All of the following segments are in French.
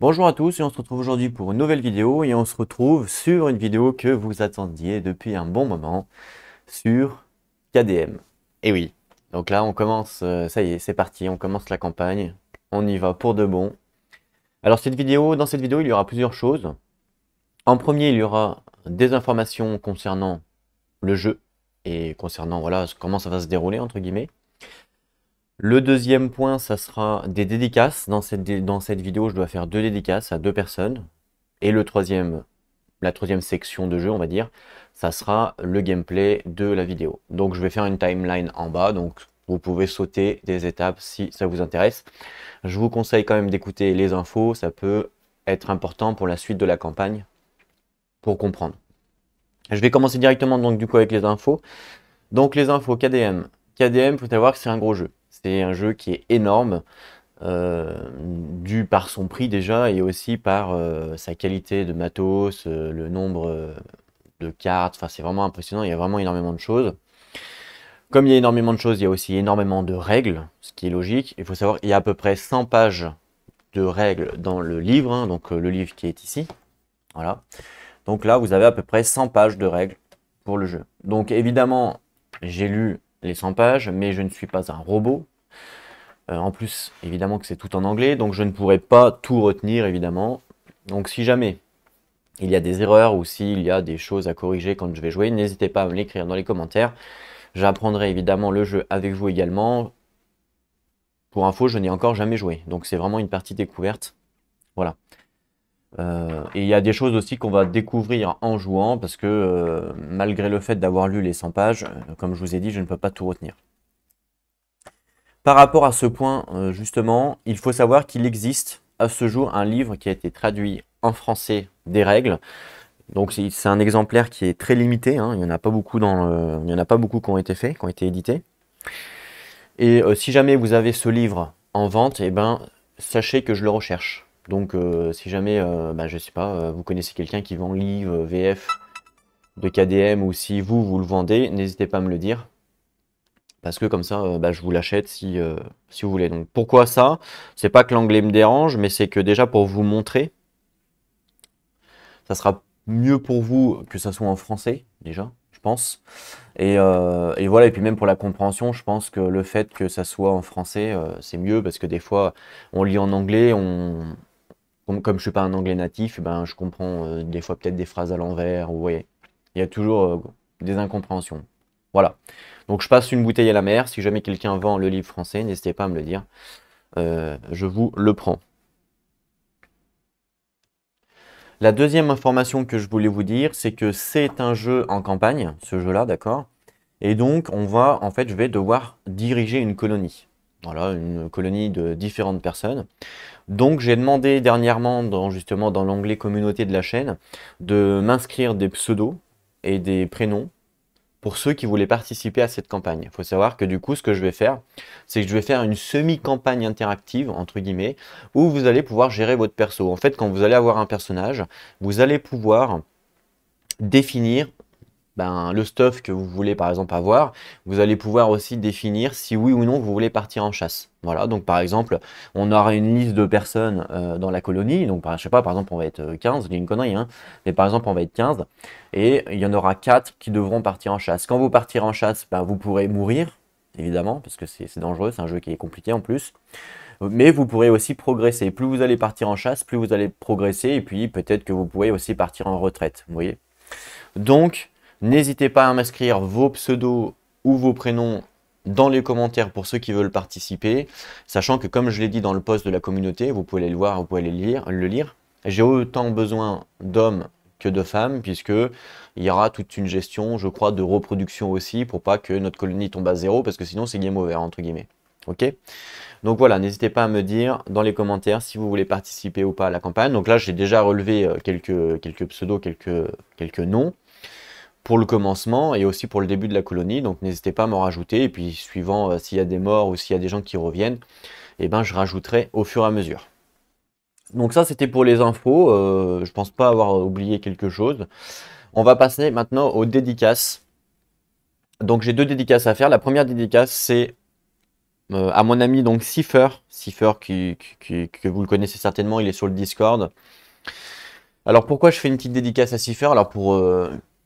Bonjour à tous et on se retrouve aujourd'hui pour une nouvelle vidéo et on se retrouve sur une vidéo que vous attendiez depuis un bon moment sur KDM. Et oui, donc là on commence, ça y est, c'est parti, on commence la campagne, on y va pour de bon. Alors dans cette vidéo il y aura plusieurs choses. En premier il y aura des informations concernant le jeu et concernant voilà comment ça va se dérouler entre guillemets. Le deuxième point, ça sera des dédicaces. Dans cette vidéo, je dois faire deux dédicaces à deux personnes. Et la troisième section de jeu, on va dire, ça sera le gameplay de la vidéo. Donc je vais faire une timeline en bas, donc vous pouvez sauter des étapes si ça vous intéresse. Je vous conseille quand même d'écouter les infos, ça peut être important pour la suite de la campagne, pour comprendre. Je vais commencer directement donc du coup avec les infos. Donc les infos KDM. KDM, il faut savoir que c'est un gros jeu. C'est un jeu qui est énorme, dû par son prix déjà et aussi par sa qualité de matos, le nombre de cartes. Enfin, c'est vraiment impressionnant. Il y a vraiment énormément de choses. Comme il y a énormément de choses, il y a aussi énormément de règles, ce qui est logique. Il faut savoir qu'il y a à peu près 100 pages de règles dans le livre, hein, donc le livre qui est ici. Voilà. Donc là, vous avez à peu près 100 pages de règles pour le jeu. Donc évidemment, j'ai lu les 100 pages, mais je ne suis pas un robot. En plus, évidemment que c'est tout en anglais, donc je ne pourrai pas tout retenir, évidemment. Donc si jamais il y a des erreurs ou s'il y a des choses à corriger quand je vais jouer, n'hésitez pas à me l'écrire dans les commentaires. J'apprendrai évidemment le jeu avec vous également. Pour info, je n'ai encore jamais joué, donc c'est vraiment une partie découverte. Voilà. Et il y a des choses aussi qu'on va découvrir en jouant, parce que malgré le fait d'avoir lu les 100 pages, comme je vous ai dit, je ne peux pas tout retenir. Par rapport à ce point, justement, il faut savoir qu'il existe à ce jour un livre qui a été traduit en français des règles. Donc c'est un exemplaire qui est très limité, hein. Il n'y en a pas beaucoup il y en a pas beaucoup qui ont été faits, qui ont été édités. Et si jamais vous avez ce livre en vente, eh ben, sachez que je le recherche. Donc si jamais, je sais pas, vous connaissez quelqu'un qui vend livre, VF de KDM ou si vous le vendez, n'hésitez pas à me le dire. Parce que comme ça, je vous l'achète si vous voulez. Donc pourquoi ça? C'est pas que l'anglais me dérange, mais c'est que déjà pour vous montrer, ça sera mieux pour vous que ça soit en français, déjà, je pense. Et voilà, et puis même pour la compréhension, je pense que le fait que ça soit en français, c'est mieux parce que des fois, on lit en anglais, comme je suis pas un anglais natif, ben, je comprends des fois peut-être des phrases à l'envers, vous voyez. Il y a toujours des incompréhensions. Voilà. Donc je passe une bouteille à la mer. Si jamais quelqu'un vend le livre français, n'hésitez pas à me le dire. Je vous le prends. La deuxième information que je voulais vous dire, c'est que c'est un jeu en campagne, ce jeu-là, d'accord? Et donc, en fait, je vais devoir diriger une colonie. Voilà, une colonie de différentes personnes. Donc, j'ai demandé dernièrement, justement dans l'onglet communauté de la chaîne, de m'inscrire des pseudos et des prénoms pour ceux qui voulaient participer à cette campagne. Il faut savoir que du coup, ce que je vais faire, c'est que je vais faire une semi-campagne interactive, entre guillemets, où vous allez pouvoir gérer votre perso. En fait, quand vous allez avoir un personnage, vous allez pouvoir définir le stuff que vous voulez par exemple avoir. Vous allez pouvoir aussi définir si oui ou non vous voulez partir en chasse. Voilà, donc par exemple, on aura une liste de personnes dans la colonie. Donc je sais pas, par exemple on va être 15, je dis une connerie, hein, mais par exemple on va être 15 et il y en aura 4 qui devront partir en chasse. Quand vous partirez en chasse, vous pourrez mourir, évidemment, parce que c'est dangereux, c'est un jeu qui est compliqué en plus. Mais vous pourrez aussi progresser. Plus vous allez partir en chasse, plus vous allez progresser, et puis peut-être que vous pourrez aussi partir en retraite, vous voyez. Donc, n'hésitez pas à m'inscrire vos pseudos ou vos prénoms dans les commentaires pour ceux qui veulent participer, sachant que comme je l'ai dit dans le post de la communauté, vous pouvez aller le voir, vous pouvez aller le lire. J'ai autant besoin d'hommes que de femmes, puisque il y aura toute une gestion, je crois, de reproduction aussi, pour pas que notre colonie tombe à zéro, parce que sinon c'est game over, entre guillemets. Ok? Donc voilà, n'hésitez pas à me dire dans les commentaires si vous voulez participer ou pas à la campagne. Donc là, j'ai déjà relevé quelques pseudos, quelques noms pour le commencement et aussi pour le début de la colonie. Donc n'hésitez pas à m'en rajouter. Et puis suivant s'il y a des morts ou s'il y a des gens qui reviennent, je rajouterai au fur et à mesure. Donc ça, c'était pour les infos. Je pense pas avoir oublié quelque chose. On va passer maintenant aux dédicaces. Donc j'ai deux dédicaces à faire. La première dédicace, c'est à mon ami donc Cipher, que vous le connaissez certainement, il est sur le Discord. Alors pourquoi je fais une petite dédicace à Cipher? Alors pour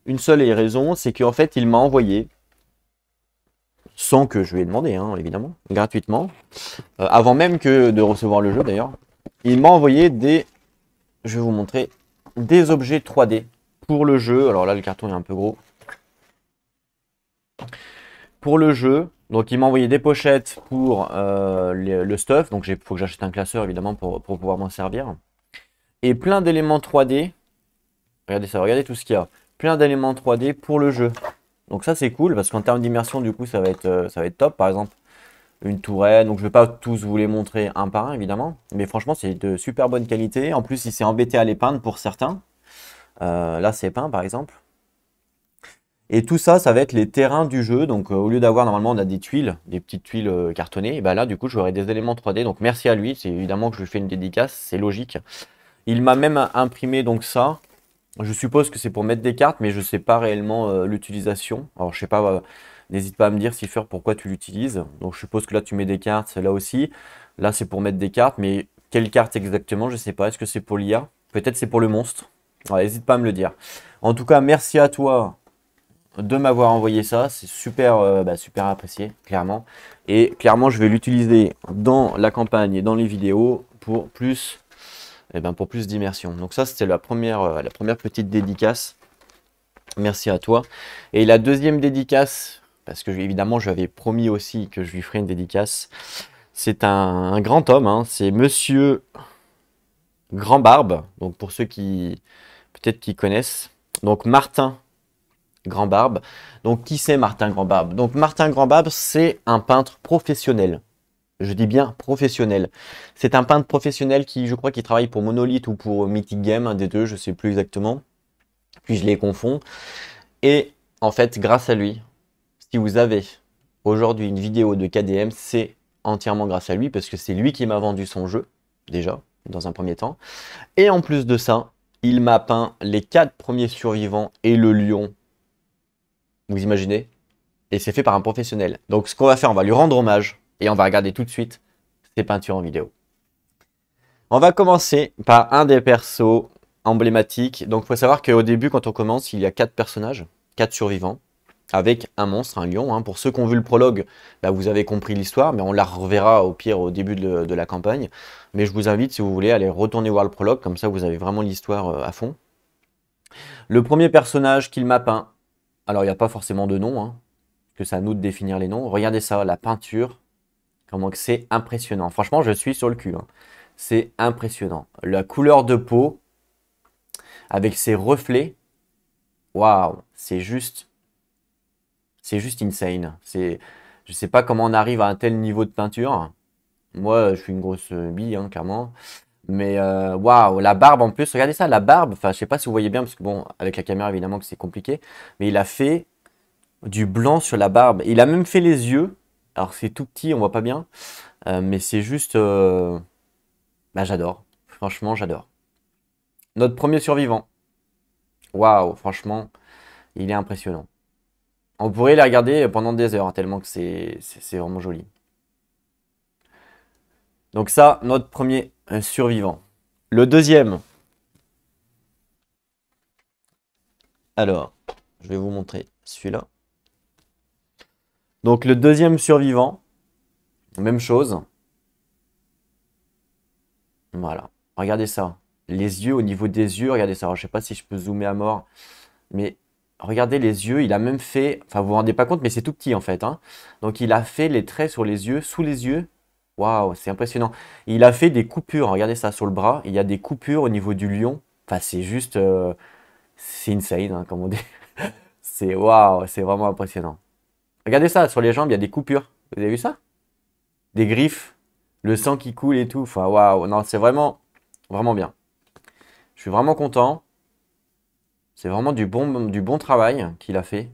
une seule et raison, c'est qu'en fait il m'a envoyé, sans que je lui ai demandé, hein, évidemment, gratuitement, avant même que de recevoir le jeu d'ailleurs, il m'a envoyé des, je vais vous montrer, des objets 3D pour le jeu. Alors là le carton est un peu gros. Pour le jeu, donc il m'a envoyé des pochettes pour le stuff, donc il faut que j'achète un classeur évidemment pour pouvoir m'en servir. Et plein d'éléments 3D, regardez ça, regardez tout ce qu'il y a. Plein d'éléments 3D pour le jeu. Donc ça c'est cool parce qu'en termes d'immersion du coup ça va être top. Par exemple une tourelle, donc je ne vais pas tous vous les montrer un par un évidemment. Mais franchement c'est de super bonne qualité. En plus il s'est embêté à les peindre pour certains. Là c'est peint par exemple. Et tout ça, ça va être les terrains du jeu. Donc, au lieu d'avoir, normalement, on a des tuiles, des petites tuiles cartonnées. Et ben là, du coup, j'aurai des éléments 3D. Donc, merci à lui. C'est évidemment que je lui fais une dédicace. C'est logique. Il m'a même imprimé donc ça. Je suppose que c'est pour mettre des cartes, mais je ne sais pas réellement l'utilisation. Alors, je sais pas, n'hésite pas à me dire, Cipher, pourquoi tu l'utilises. Donc, je suppose que là, tu mets des cartes, là aussi. Là, c'est pour mettre des cartes, mais quelle carte exactement? Je ne sais pas. Est-ce que c'est pour l'IA? Peut-être c'est pour le monstre. Ouais, n'hésite pas à me le dire. En tout cas, merci à toi de m'avoir envoyé ça. C'est super, super apprécié, clairement. Et clairement, je vais l'utiliser dans la campagne et dans les vidéos pour plus d'immersion. Donc ça, c'était la première petite dédicace. Merci à toi. Et la deuxième dédicace, parce que évidemment, je lui avais promis aussi que je lui ferais une dédicace. C'est un grand homme, hein, c'est Monsieur Grand Barbe. Donc pour ceux qui peut-être qui connaissent. Donc Martin Grand Barbe. Donc, qui c'est Martin Grand Barbe? Donc, Martin Grand Barbe, c'est un peintre professionnel. Je dis bien professionnel. C'est un peintre professionnel qui, je crois, qui travaille pour Monolith ou pour Mythic Game, un des deux, je ne sais plus exactement. Puis je les confonds. Et en fait, grâce à lui, si vous avez aujourd'hui une vidéo de KDM, c'est entièrement grâce à lui parce que c'est lui qui m'a vendu son jeu, déjà, dans un premier temps. Et en plus de ça, il m'a peint les 4 premiers survivants et le lion. Vous imaginez? Et c'est fait par un professionnel. Donc ce qu'on va faire, on va lui rendre hommage et on va regarder tout de suite ses peintures en vidéo. On va commencer par un des persos emblématiques. Donc il faut savoir qu'au début, quand on commence, il y a 4 personnages, 4 survivants, avec un monstre, un lion. Hein. Pour ceux qui ont vu le prologue, là, vous avez compris l'histoire, mais on la reverra au pire au début de la campagne. Mais je vous invite, si vous voulez, à aller retourner voir le prologue, comme ça vous avez vraiment l'histoire à fond. Le premier personnage qu'il m'a peint, alors il n'y a pas forcément de nom, hein, que c'est à nous de définir les noms. Regardez ça, la peinture, comment que c'est impressionnant. Franchement, je suis sur le cul. Hein. C'est impressionnant. La couleur de peau, avec ses reflets, waouh, c'est juste insane. Je sais pas comment on arrive à un tel niveau de peinture. Moi, je suis une grosse bille, hein, clairement. Mais waouh, la barbe en plus, regardez ça, la barbe. Enfin, je sais pas si vous voyez bien, parce que bon, avec la caméra, évidemment que c'est compliqué. Mais il a fait du blanc sur la barbe. Il a même fait les yeux. Alors c'est tout petit, on voit pas bien. Mais c'est juste... j'adore. Franchement, j'adore. Notre premier survivant. Waouh, franchement, il est impressionnant. On pourrait les regarder pendant des heures, tellement que c'est vraiment joli. Donc ça, notre premier survivant. Le deuxième. Alors, je vais vous montrer celui-là. Donc le deuxième survivant, même chose. Voilà. Regardez ça. Les yeux, au niveau des yeux, regardez ça. Alors, je sais pas si je peux zoomer à mort. Mais regardez les yeux. Il a même fait... Enfin, vous vous rendez pas compte, mais c'est tout petit en fait. Hein. Donc, il a fait les traits sur les yeux, sous les yeux. Waouh, c'est impressionnant. Il a fait des coupures. Regardez ça sur le bras. Il y a des coupures au niveau du lion. Enfin, c'est juste... c'est insane, hein, comme on dit. C'est waouh, c'est vraiment impressionnant. Regardez ça, sur les jambes, il y a des coupures. Vous avez vu ça? Des griffes, le sang qui coule et tout. Enfin, waouh, non, c'est vraiment, vraiment bien. Je suis vraiment content. C'est vraiment du bon travail qu'il a fait.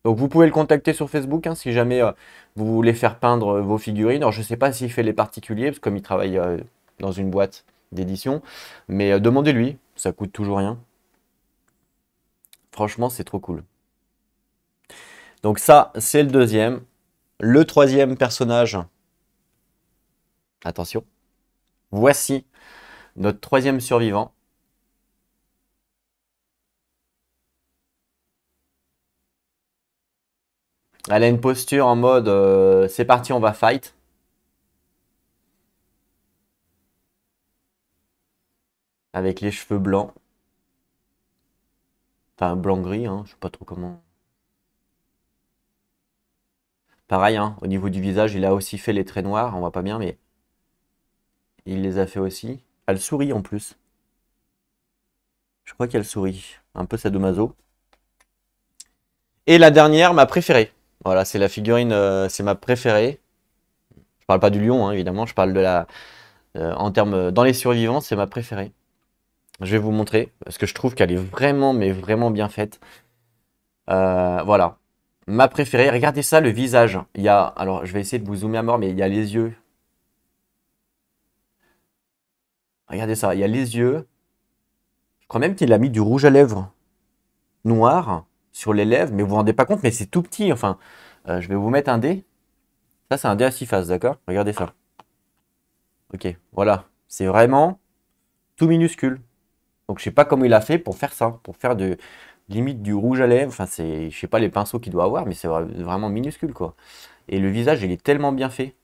Donc, vous pouvez le contacter sur Facebook hein, si jamais vous voulez faire peindre vos figurines. Alors, je ne sais pas s'il fait les particuliers, parce que comme il travaille dans une boîte d'édition. Mais demandez-lui, ça coûte toujours rien. Franchement, c'est trop cool. Donc ça, c'est le deuxième. Le troisième personnage, Attention. Voici notre troisième survivant. Elle a une posture en mode c'est parti, on va fight. Avec les cheveux blancs. Enfin, blanc-gris, hein, je sais pas trop comment. Pareil, hein, au niveau du visage, il a aussi fait les traits noirs. On voit pas bien, mais il les a fait aussi. Elle sourit en plus. Je crois qu'elle sourit. Un peu sadomaso. Et la dernière, ma préférée. Voilà, c'est la figurine, c'est ma préférée. Je parle pas du lion, hein, évidemment. Je parle de la... en termes... Dans les survivants, c'est ma préférée. Je vais vous montrer, parce que je trouve qu'elle est vraiment, mais vraiment bien faite. Voilà. Ma préférée. Regardez ça, le visage. Il y a... Alors, je vais essayer de vous zoomer à mort, mais il y a les yeux. Regardez ça, il y a les yeux. Je crois même qu'il a mis du rouge à lèvres noir sur les lèvres, mais vous vous rendez pas compte, mais c'est tout petit. Enfin, je vais vous mettre un dé. Ça, c'est un dé à 6 faces, d'accord? Regardez ça. Ok, voilà. C'est vraiment tout minuscule. Donc, je sais pas comment il a fait pour faire ça, pour faire de limite du rouge à lèvres. Enfin, c'est, je sais pas les pinceaux qu'il doit avoir, mais c'est vraiment minuscule, quoi. Et le visage, il est tellement bien fait.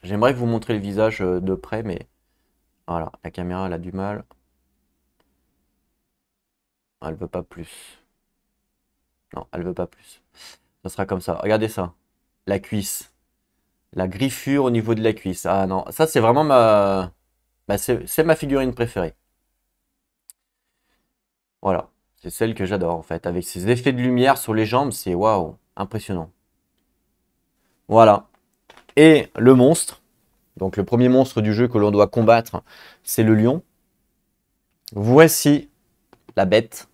J'aimerais vous montrer le visage de près, mais voilà, la caméra, elle a du mal. Elle veut pas plus. Non, elle veut pas plus. Ça sera comme ça. Regardez ça. La cuisse. La griffure au niveau de la cuisse. Ah non, ça c'est vraiment ma... Bah, c'est ma figurine préférée. Voilà. C'est celle que j'adore en fait. Avec ses effets de lumière sur les jambes, c'est waouh, impressionnant. Voilà. Et le monstre. Donc le premier monstre du jeu que l'on doit combattre, c'est le lion. Voici la bête.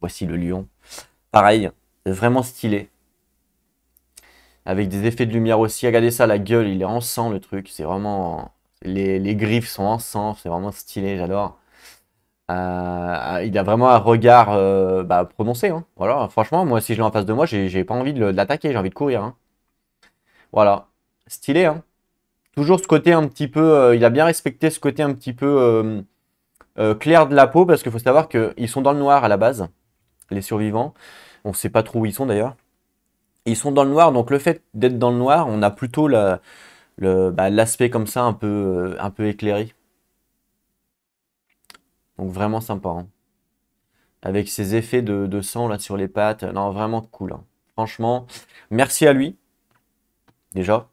Voici le lion. Pareil, c'est vraiment stylé. Avec des effets de lumière aussi. Regardez ça, la gueule, il est en sang le truc. C'est vraiment... Les griffes sont en sang, c'est vraiment stylé, j'adore. Il a vraiment un regard bah, prononcé, hein. Voilà, franchement, moi, si je l'ai en face de moi, j'ai pas envie de l'attaquer, j'ai envie de courir, hein. Voilà, stylé, hein. Toujours ce côté un petit peu... il a bien respecté ce côté un petit peu clair de la peau, parce qu'il faut savoir qu'ils sont dans le noir à la base, les survivants. On sait pas trop où ils sont d'ailleurs. Ils sont dans le noir, donc le fait d'être dans le noir, on a plutôt l'aspect comme ça un peu éclairé. Donc vraiment sympa, hein. Avec ses effets de sang là sur les pattes. Non, vraiment cool, hein. Franchement, merci à lui, déjà.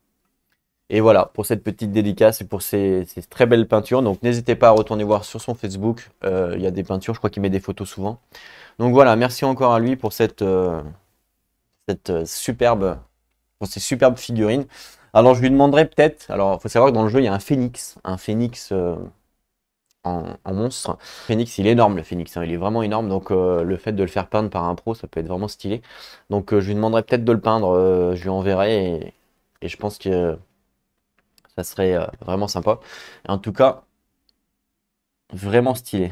Et voilà, pour cette petite dédicace et pour ces très belles peintures. Donc n'hésitez pas à retourner voir sur son Facebook. Il y a des peintures, je crois qu'il met des photos souvent. Donc voilà, merci encore à lui pour cette superbe, pour ces superbes figurines. Alors je lui demanderai peut-être, alors il faut savoir que dans le jeu il y a un phénix en monstre. Phoenix, il est énorme le Phoenix, hein, il est vraiment énorme, donc le fait de le faire peindre par un pro, ça peut être vraiment stylé. Donc je lui demanderai peut-être de le peindre, je lui enverrai et je pense que ça serait vraiment sympa. En tout cas, vraiment stylé.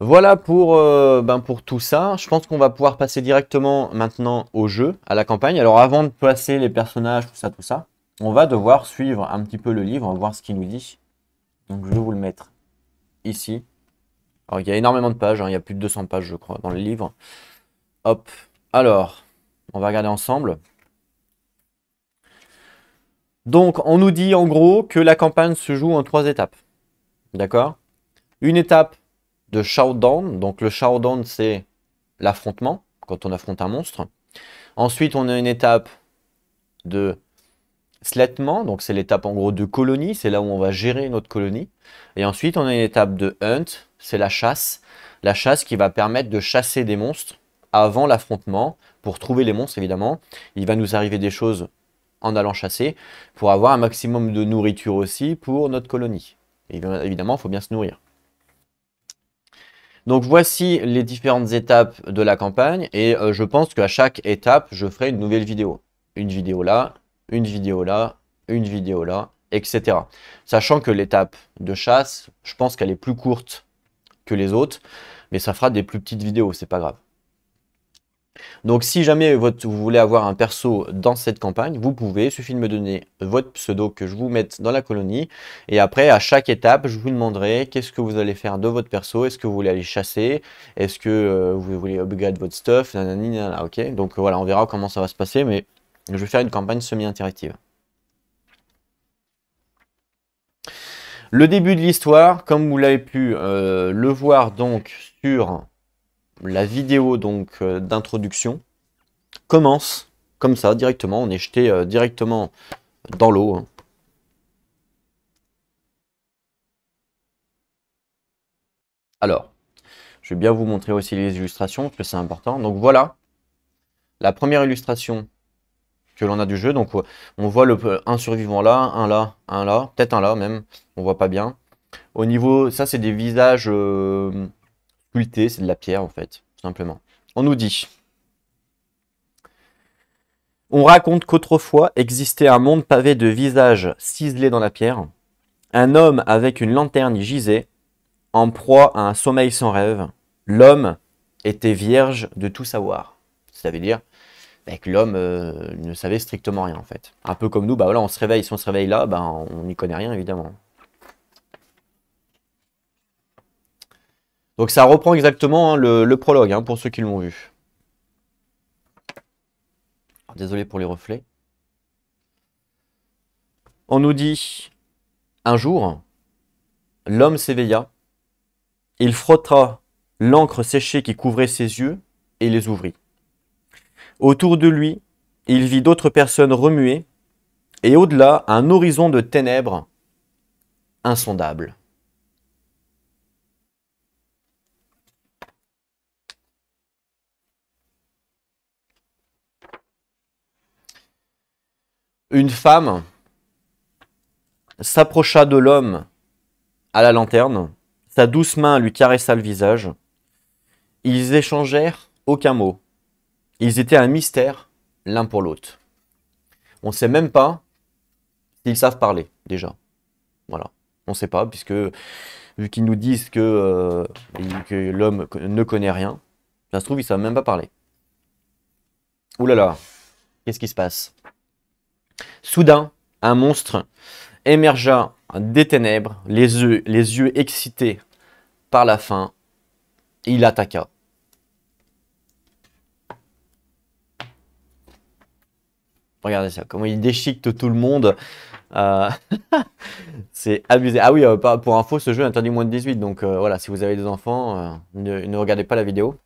Voilà pour tout ça. Je pense qu'on va pouvoir passer directement maintenant au jeu, à la campagne. Alors avant de placer les personnages, tout ça, on va devoir suivre un petit peu le livre, voir ce qu'il nous dit. Donc je vais vous le mettre ici. Alors, il y a énormément de pages, hein, il y a plus de 200 pages, je crois, dans le livre. Hop. Alors, on va regarder ensemble. Donc, on nous dit en gros que la campagne se joue en 3 étapes. D'accord? Une étape de showdown. Donc, le showdown, c'est l'affrontement, quand on affronte un monstre. Ensuite, on a une étape de settlement. Donc, c'est l'étape en gros de colonie. C'est là où on va gérer notre colonie. Et ensuite, on a une étape de hunt. C'est la chasse. La chasse qui va permettre de chasser des monstres avant l'affrontement. Pour trouver les monstres, évidemment. Il va nous arriver des choses en allant chasser. Pour avoir un maximum de nourriture aussi pour notre colonie. Et bien, évidemment, il faut bien se nourrir. Donc voici les différentes étapes de la campagne. Et je pense qu'à chaque étape, je ferai une nouvelle vidéo. Une vidéo là, une vidéo là, une vidéo là, etc. Sachant que l'étape de chasse, je pense qu'elle est plus courte que les autres, mais ça fera des plus petites vidéos, c'est pas grave. Donc si jamais vous voulez avoir un perso dans cette campagne, vous pouvez, il suffit de me donner votre pseudo que je vous mette dans la colonie. Et après, à chaque étape, je vous demanderai qu'est-ce que vous allez faire de votre perso. Est-ce que vous voulez aller chasser? Est-ce que vous voulez upgrade votre stuff? Nanani, nanana, ok. Donc voilà, on verra comment ça va se passer, mais je vais faire une campagne semi-interactive. Le début de l'histoire, comme vous l'avez pu le voir donc sur la vidéo donc d'introduction, commence comme ça directement. On est jeté directement dans l'eau. Hein. Alors, je vais bien vous montrer aussi les illustrations parce que c'est important. Donc voilà la première illustration que l'on a du jeu. Donc on voit un survivant là, un là, peut-être un là même. On voit pas bien. Au niveau, ça c'est des visages sculptés, c'est de la pierre en fait, tout simplement. On nous dit. On raconte qu'autrefois existait un monde pavé de visages ciselés dans la pierre. Un homme avec une lanterne y gisait, en proie à un sommeil sans rêve. L'homme était vierge de tout savoir. Ça veut dire que l'homme ne savait strictement rien en fait. Un peu comme nous, bah voilà, on se réveille, si on se réveille là, bah, on n'y connaît rien évidemment. Donc ça reprend exactement hein, le prologue hein, pour ceux qui l'ont vu. Désolé pour les reflets. On nous dit, un jour, l'homme s'éveilla, il frotta l'encre séchée qui couvrait ses yeux et les ouvrit. Autour de lui, il vit d'autres personnes remuer, et au-delà, un horizon de ténèbres insondable. Une femme s'approcha de l'homme à la lanterne, sa douce main lui caressa le visage. Ils échangèrent aucun mot. Ils étaient un mystère l'un pour l'autre. On ne sait même pas s'ils savent parler, déjà. Voilà. On ne sait pas, puisque vu qu'ils nous disent que l'homme ne connaît rien, ça se trouve, ils ne savent même pas parler. Ouh là là, qu'est-ce qui se passe? Soudain, un monstre émergea des ténèbres, les yeux excités par la faim. Il attaqua. Regardez ça, comment il déchiquette tout le monde. C'est abusé. Ah oui, pour info, ce jeu est interdit moins de 18. Donc voilà, si vous avez des enfants, ne regardez pas la vidéo.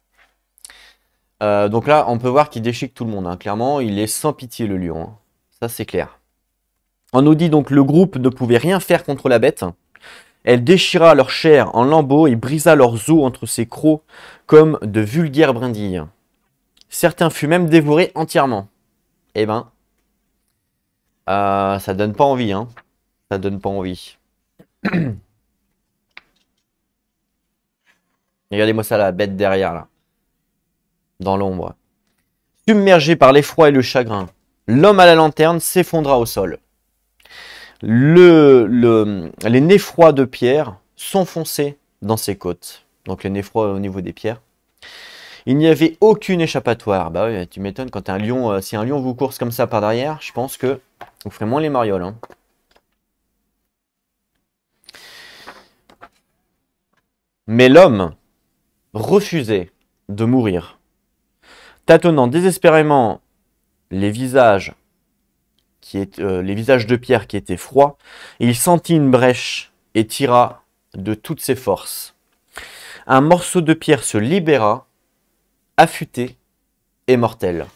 Donc là, on peut voir qu'il déchique tout le monde. Hein. Clairement, il est sans pitié le lion. Hein. Ça, c'est clair. On nous dit donc le groupe ne pouvait rien faire contre la bête. Elle déchira leur chair en lambeaux et brisa leurs os entre ses crocs comme de vulgaires brindilles. Certains furent même dévorés entièrement. Eh ben, ça donne pas envie, hein. Ça donne pas envie. Regardez-moi ça, la bête derrière, là. Dans l'ombre. Submergé par l'effroi et le chagrin, l'homme à la lanterne s'effondra au sol. Les nez froids de pierre s'enfonçaient dans ses côtes. Donc les nez froids au niveau des pierres. Il n'y avait aucune échappatoire. Bah oui, tu m'étonnes, quand un lion, si un lion vous course comme ça par derrière, je pense que vous ferez moins les marioles. Hein. Mais l'homme refusait de mourir. Tâtonnant désespérément les visages de pierre qui étaient froids, il sentit une brèche et tira de toutes ses forces. Un morceau de pierre se libéra, affûté et mortel.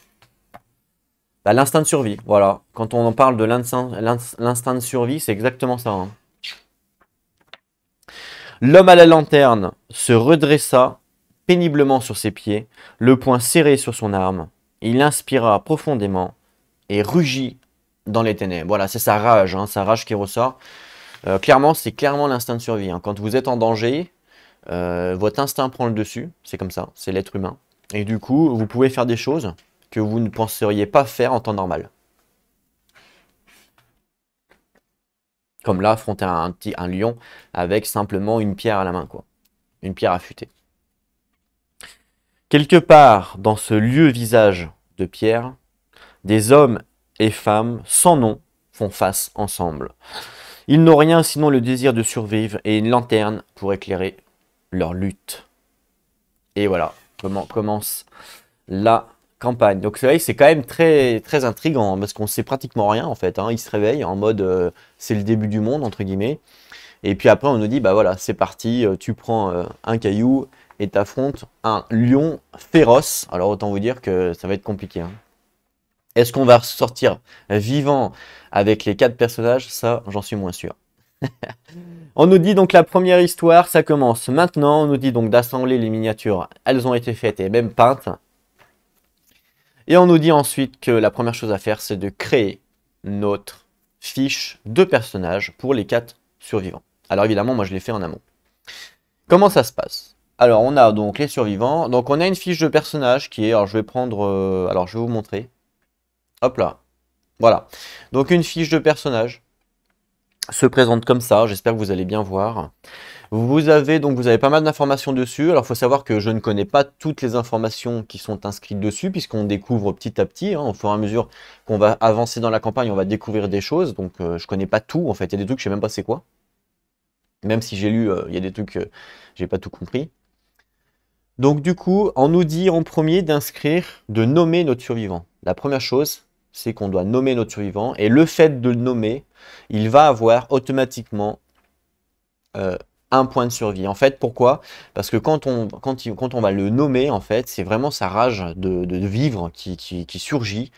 Bah, l'instinct de survie, voilà. Quand on en parle de l'instinct de survie, c'est exactement ça. Hein. L'homme à la lanterne se redressa péniblement sur ses pieds, le poing serré sur son arme. Il inspira profondément et rugit dans les ténèbres. Voilà, c'est hein, sa rage qui ressort. Clairement, c'est clairement l'instinct de survie. Hein. Quand vous êtes en danger, votre instinct prend le dessus. C'est comme ça, c'est l'être humain. Et du coup, vous pouvez faire des choses que vous ne penseriez pas faire en temps normal. Comme là, affronter un lion avec simplement une pierre à la main, quoi. Une pierre affûtée. Quelque part dans ce lieu visage de pierre, des hommes et femmes sans nom font face ensemble. Ils n'ont rien sinon le désir de survivre et une lanterne pour éclairer leur lutte. Et voilà, comment commence la campagne. Donc c'est vrai que c'est quand même très, très intriguant, hein, parce qu'on sait pratiquement rien en fait. Hein. Ils se réveillent en mode c'est le début du monde, entre guillemets. Et puis après on nous dit, bah voilà, c'est parti, tu prends un caillou et t'affrontes un lion féroce. Alors autant vous dire que ça va être compliqué. Hein. Est-ce qu'on va sortir vivant avec les 4 personnages? Ça, j'en suis moins sûr. On nous dit donc la première histoire, ça commence maintenant. On nous dit donc d'assembler les miniatures. Elles ont été faites et même peintes. Et on nous dit ensuite que la première chose à faire, c'est de créer notre fiche de personnage pour les 4 survivants. Alors évidemment, moi je l'ai fait en amont. Comment ça se passe? Alors on a donc les survivants. Donc on a une fiche de personnage qui est, alors je vais prendre, alors je vais vous montrer. Hop là. Voilà. Donc une fiche de personnage se présente comme ça. J'espère que vous allez bien voir. Vous avez pas mal d'informations dessus. Alors il faut savoir que je ne connais pas toutes les informations qui sont inscrites dessus puisqu'on découvre petit à petit. Hein, au fur et à mesure qu'on va avancer dans la campagne, on va découvrir des choses. Donc je connais pas tout. En fait, il y a des trucs je sais même pas c'est quoi. Même si j'ai lu, il y a des trucs j'ai pas tout compris. Donc du coup, on nous dit en premier d'inscrire, de nommer notre survivant. La première chose, c'est qu'on doit nommer notre survivant. Et le fait de le nommer, il va avoir automatiquement un point de survie. En fait, pourquoi? Parce que quand on va le nommer, en fait, c'est vraiment sa rage de vivre qui surgit.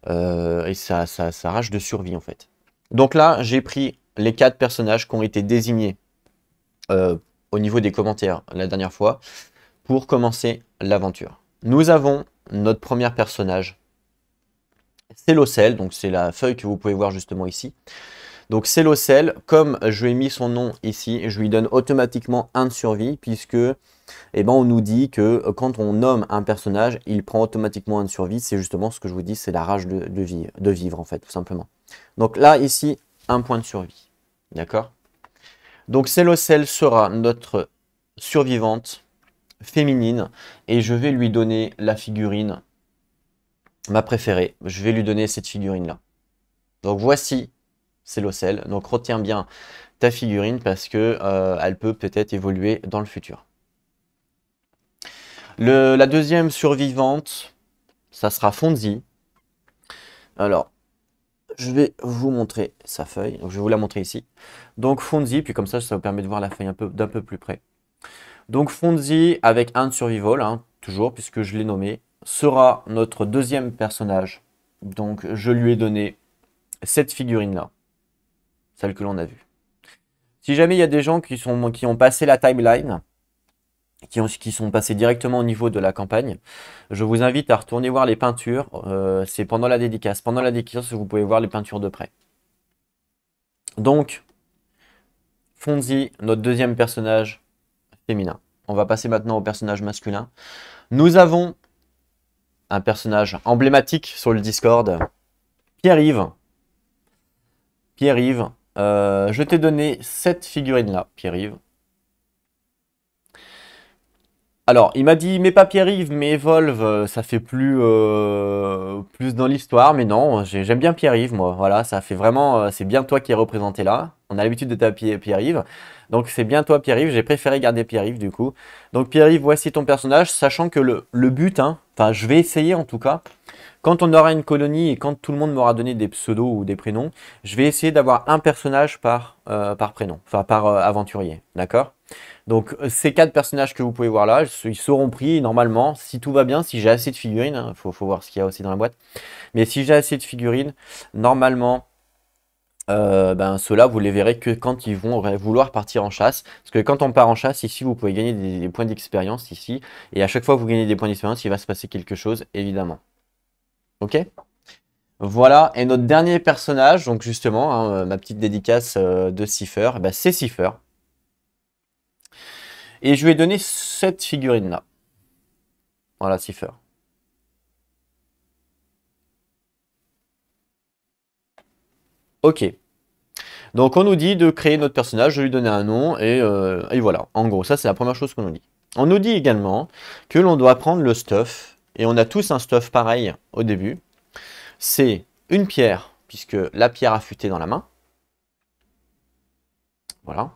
Et sa rage de survie, en fait. Donc là, j'ai pris les 4 personnages qui ont été désignés au niveau des commentaires la dernière fois pour commencer l'aventure. Nous avons notre premier personnage. C'est l'ocelle, donc c'est la feuille que vous pouvez voir justement ici. Donc c'est l'ocelle, comme je lui ai mis son nom ici, je lui donne automatiquement 1 de survie, puisque on nous dit que quand on nomme un personnage, il prend automatiquement 1 de survie. C'est justement ce que je vous dis, c'est la rage de vivre en fait, tout simplement. Donc là, ici, 1 point de survie. D'accord? Donc c'est l'ocelle sera notre survivante féminine, et je vais lui donner la figurine, ma préférée. Je vais lui donner cette figurine-là. Donc voici, c'est l'ocelle. Donc retiens bien ta figurine parce que elle peut peut-être évoluer dans le futur. La deuxième survivante, ça sera Fonzie. Alors, je vais vous montrer sa feuille. Donc, je vais vous la montrer ici. Donc Fonzie, puis comme ça vous permet de voir la feuille d'un peu plus près. Donc Fonzie avec 1 de survival, hein, toujours puisque je l'ai nommé, sera notre deuxième personnage. Donc je lui ai donné cette figurine-là, celle que l'on a vue. Si jamais il y a des gens qui ont passé la timeline, qui sont passés directement au niveau de la campagne, je vous invite à retourner voir les peintures. C'est pendant la dédicace. Pendant la dédicace, vous pouvez voir les peintures de près. Donc, Fonzie, notre deuxième personnage féminin. On va passer maintenant au personnage masculin. Nous avons un personnage emblématique sur le Discord, Pierre-Yves. Pierre-Yves, je t'ai donné cette figurine-là, Pierre-Yves. Alors, il m'a dit, mais pas Pierre-Yves, mais Evolve, ça fait plus dans l'histoire. Mais non, j'aime bien Pierre-Yves, moi. Voilà, ça fait vraiment, c'est bien toi qui es représenté là. On a l'habitude de taper Pierre-Yves. Donc, c'est bien toi, Pierre-Yves. J'ai préféré garder Pierre-Yves, du coup. Donc, Pierre-Yves, voici ton personnage. Sachant que le but, hein, enfin, je vais essayer en tout cas. Quand on aura une colonie et quand tout le monde m'aura donné des pseudos ou des prénoms, je vais essayer d'avoir un personnage par prénom, enfin par aventurier, d'accord? Donc ces 4 personnages que vous pouvez voir là, ils seront pris normalement, si tout va bien, si j'ai assez de figurines, hein, faut voir ce qu'il y a aussi dans la boîte, mais si j'ai assez de figurines, normalement, ceux-là, vous les verrez que quand ils vont vouloir partir en chasse. Parce que quand on part en chasse, ici, vous pouvez gagner des points d'expérience ici, et à chaque fois que vous gagnez des points d'expérience, il va se passer quelque chose, évidemment. Ok? Voilà, et notre dernier personnage, donc justement, hein, ma petite dédicace de Cipher, c'est Cipher. Et je lui ai donné cette figurine-là. Voilà, Cipher. Ok. Donc on nous dit de créer notre personnage, de lui donner un nom, et voilà. En gros, ça c'est la première chose qu'on nous dit. On nous dit également que l'on doit prendre le stuff, et on a tous un stuff pareil au début. C'est une pierre, puisque la pierre affûtée dans la main. Voilà.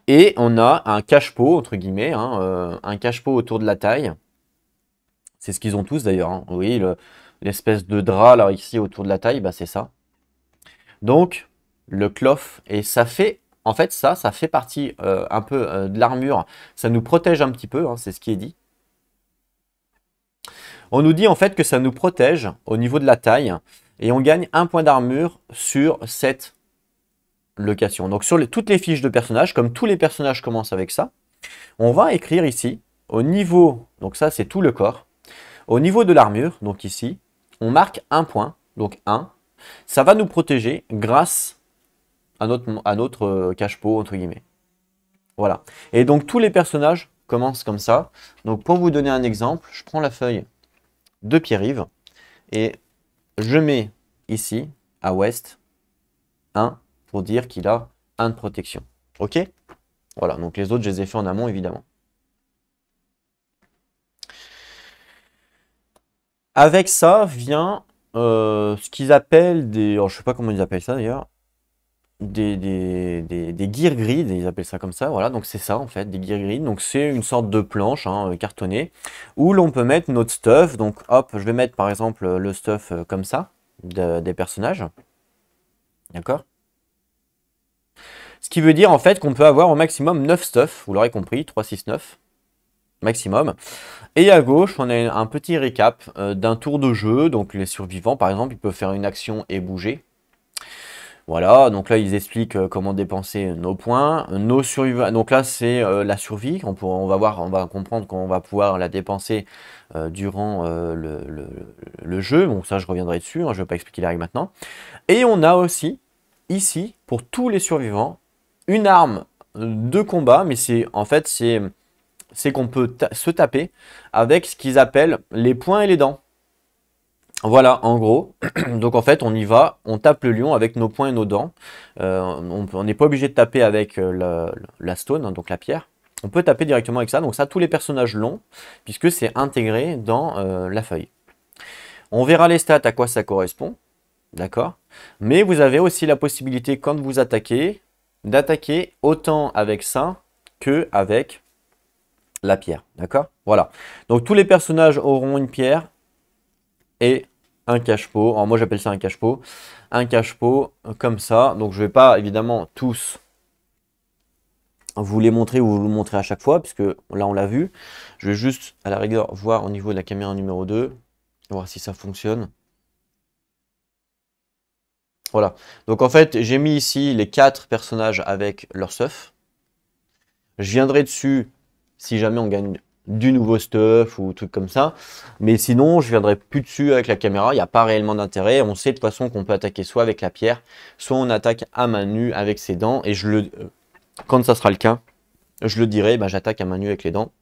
Et on a un cache-pot, entre guillemets, hein, un cache-pot autour de la taille. C'est ce qu'ils ont tous d'ailleurs. Hein. Oui, l'espèce de drap là ici autour de la taille, bah, c'est ça. Donc, le cloth, et ça fait, en fait, ça fait partie un peu de l'armure. Ça nous protège un petit peu, hein, c'est ce qui est dit. On nous dit en fait que ça nous protège au niveau de la taille et on gagne un point d'armure sur cette location. Donc sur toutes les fiches de personnages, comme tous les personnages commencent avec ça, on va écrire ici au niveau, donc ça c'est tout le corps, au niveau de l'armure, donc ici, on marque un point, donc 1. Ça va nous protéger grâce à notre cache-pot, entre guillemets. Voilà. Et donc tous les personnages commencent comme ça. Donc pour vous donner un exemple, je prends la feuille de Pierre-Yves et je mets ici, à Ouest, 1 pour dire qu'il a 1 de protection. Ok? Voilà, donc les autres, je les ai fait en amont, évidemment. Avec ça vient ce qu'ils appellent des... Alors, je ne sais pas comment ils appellent ça d'ailleurs. Des gear grids, ils appellent ça comme ça, voilà, donc c'est ça en fait, des gear grids, donc c'est une sorte de planche hein, cartonnée, où l'on peut mettre notre stuff, donc hop, je vais mettre par exemple le stuff comme ça, des personnages, d'accord? Ce qui veut dire en fait qu'on peut avoir au maximum 9 stuff, vous l'aurez compris, 3, 6, 9, maximum. Et à gauche, on a un petit récap d'un tour de jeu, donc les survivants par exemple, ils peuvent faire une action et bouger. Voilà, donc là ils expliquent comment dépenser nos points, nos survivants. Donc là c'est la survie, on va comprendre qu'on va pouvoir la dépenser durant le jeu. Bon ça je reviendrai dessus, hein, je ne vais pas expliquer les règles maintenant. Et on a aussi ici pour tous les survivants une arme de combat, mais en fait c'est qu'on peut se taper avec ce qu'ils appellent les poings et les dents. Voilà, en gros. Donc en fait, on y va, on tape le lion avec nos poings et nos dents. On n'est pas obligé de taper avec la stone, hein, donc la pierre. On peut taper directement avec ça. Donc ça, tous les personnages l'ont, puisque c'est intégré dans la feuille. On verra les stats, à quoi ça correspond. D'accord? Mais vous avez aussi la possibilité, quand vous attaquez, d'attaquer autant avec ça que avec la pierre. D'accord? Voilà. Donc tous les personnages auront une pierre et un cache-pot. Alors moi j'appelle ça un cache-pot. Un cache-pot comme ça. Donc je ne vais pas évidemment tous vous les montrer ou vous le montrer à chaque fois, puisque là on l'a vu. Je vais juste à la rigueur voir au niveau de la caméra numéro 2, voir si ça fonctionne. Voilà. Donc en fait j'ai mis ici les 4 personnages avec leur stuff. Je viendrai dessus si jamais on gagne du nouveau stuff ou truc comme ça. Mais sinon, je viendrai plus dessus avec la caméra. Il n'y a pas réellement d'intérêt. On sait de toute façon qu'on peut attaquer soit avec la pierre, soit on attaque à main nue avec ses dents. Et quand ça sera le cas, je le dirai, bah, j'attaque à main nue avec les dents.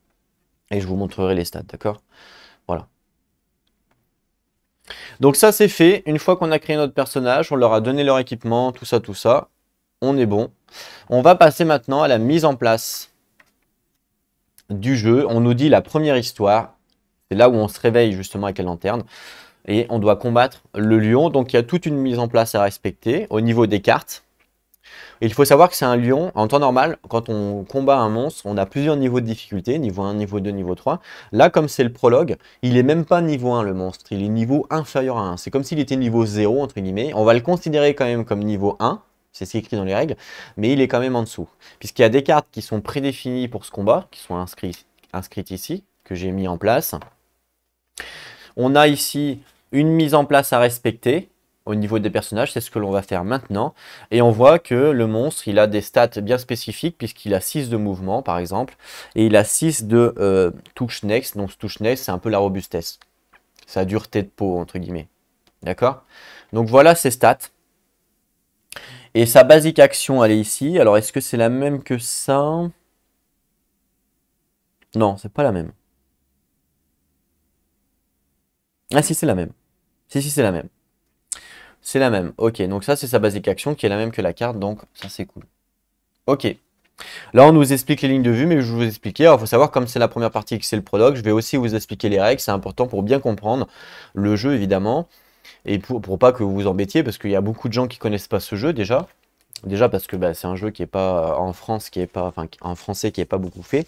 Et je vous montrerai les stats, d'accord? Voilà. Donc ça, c'est fait. Une fois qu'on a créé notre personnage, on leur a donné leur équipement, tout ça. On est bon. On va passer maintenant à la mise en place du jeu. On nous dit la première histoire. C'est là où on se réveille justement avec la lanterne. Et on doit combattre le lion. Donc il y a toute une mise en place à respecter au niveau des cartes. Et il faut savoir que c'est un lion. En temps normal, quand on combat un monstre, on a plusieurs niveaux de difficulté. Niveau 1, niveau 2, niveau 3. Là, comme c'est le prologue, il n'est même pas niveau 1 le monstre. Il est niveau inférieur à 1. C'est comme s'il était niveau 0 entre guillemets. On va le considérer quand même comme niveau 1. C'est ce qui est écrit dans les règles. Mais il est quand même en dessous. Puisqu'il y a des cartes qui sont prédéfinies pour ce combat, qui sont inscrites ici, que j'ai mis en place. On a ici une mise en place à respecter au niveau des personnages, c'est ce que l'on va faire maintenant. Et on voit que le monstre, il a des stats bien spécifiques puisqu'il a 6 de mouvement par exemple, et il a 6 de touch next. Donc touch next, c'est un peu la robustesse, sa dureté de peau entre guillemets. D'accord? Donc voilà ses stats. Et sa basique action, elle est ici. Alors est-ce que c'est la même que ça? Non, c'est pas la même. Ah si, c'est la même. Si, c'est la même. C'est la même. Ok, donc ça, c'est sa basique action qui est la même que la carte, donc ça, c'est cool. Ok. Là, on nous explique les lignes de vue, mais je vais vous expliquer. Alors, il faut savoir, comme c'est la première partie et que c'est le prologue, je vais aussi vous expliquer les règles. C'est important pour bien comprendre le jeu, évidemment, et pour pas que vous vous embêtiez, parce qu'il y a beaucoup de gens qui connaissent pas ce jeu déjà. Déjà parce que bah, c'est un jeu qui est pas en France, qui est pas, enfin, en français, qui est pas beaucoup fait.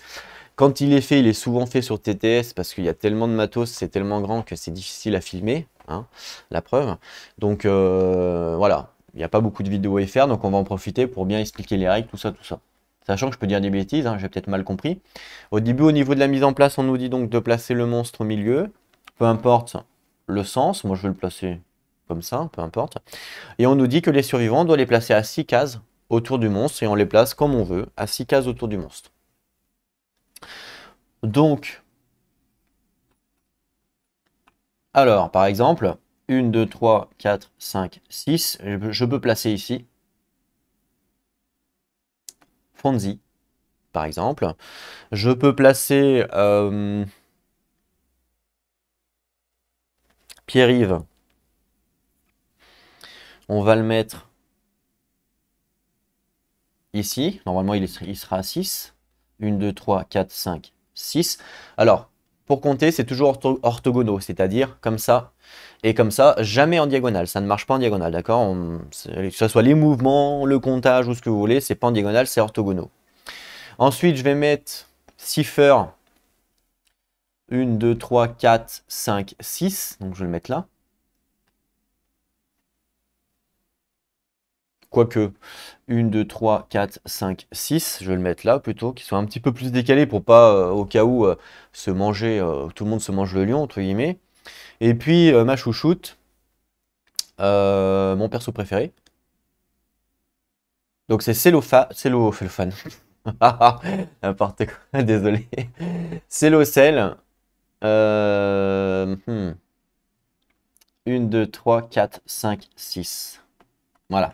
Quand il est fait, il est souvent fait sur TTS parce qu'il y a tellement de matos, c'est tellement grand que c'est difficile à filmer, hein, la preuve. Donc voilà, il n'y a pas beaucoup de vidéos à faire, donc on va en profiter pour bien expliquer les règles, tout ça, tout ça. Sachant que je peux dire des bêtises, hein, j'ai peut-être mal compris. Au début, au niveau de la mise en place, on nous dit donc de placer le monstre au milieu, peu importe le sens, moi je vais le placer comme ça, peu importe. Et on nous dit que les survivants, on doit les placer à 6 cases autour du monstre, et on les place comme on veut, à 6 cases autour du monstre. Donc, alors, par exemple, 1, 2, 3, 4, 5, 6, je peux placer ici Fonzie, par exemple. Je peux placer Pierre-Yves. On va le mettre ici. Normalement, il sera à 6. 1, 2, 3, 4, 5, 6. Alors, pour compter, c'est toujours orthogonaux, c'est-à-dire comme ça et comme ça, jamais en diagonale. Ça ne marche pas en diagonale, d'accord? Que ce soit les mouvements, le comptage ou ce que vous voulez, c'est pas en diagonale, c'est orthogonaux. Ensuite, je vais mettre Cipher 1, 2, 3, 4, 5, 6. Donc, je vais le mettre là. Quoique, 1, 2, 3, 4, 5, 6. Je vais le mettre là plutôt, qu'il soit un petit peu plus décalé pour pas, au cas où, se manger, tout le monde se mange le lion, entre guillemets. Et puis, ma chouchoute, mon perso préféré. Donc, c'est Cellophane. N'importe quoi, désolé. Cellocel. 1, 2, 3, 4, 5, 6. Voilà.